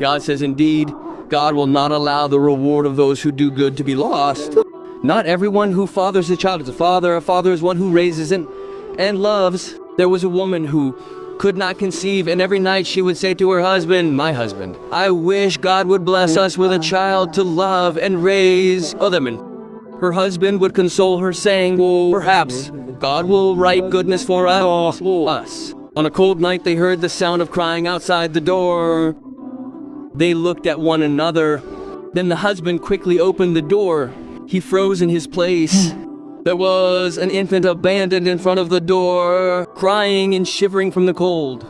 God says, indeed, God will not allow the reward of those who do good to be lost. Not everyone who fathers a child is a father. A father is one who raises and loves. There was a woman who could not conceive, and every night she would say to her husband, my husband, I wish God would bless us with a child to love and raise. Oh, them. And her husband would console her, saying, perhaps God will write goodness for us. On a cold night, they heard the sound of crying outside the door. They looked at one another. Then the husband quickly opened the door. He froze in his place. There was an infant abandoned in front of the door, crying and shivering from the cold.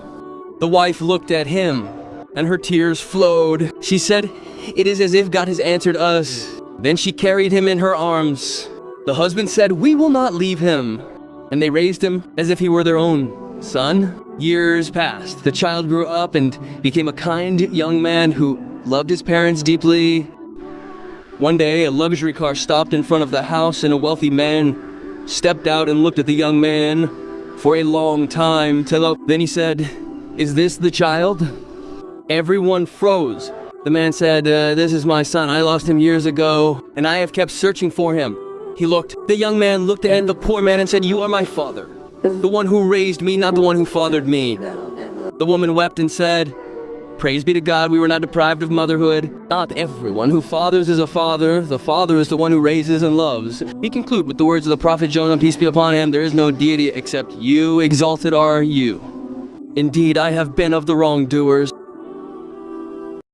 The wife looked at him, and her tears flowed. She said, it is as if God has answered us. Then she carried him in her arms. The husband said, we will not leave him. And they raised him as if he were their own son. Years passed. The child grew up and became a kind young man who loved his parents deeply. One day, a luxury car stopped in front of the house, and a wealthy man stepped out and looked at the young man for a long time. Then he said, is this the child? Everyone froze. The man said, this is my son. I lost him years ago, and I have kept searching for him. The young man looked at the poor man and said, you are my father, the one who raised me, not the one who fathered me. The woman wept and said, praise be to God, we were not deprived of motherhood. Not everyone who fathers is a father. The father is the one who raises and loves. We conclude with the words of the prophet Jonah, peace be upon him. There is no deity except you, exalted are you. Indeed, I have been of the wrongdoers.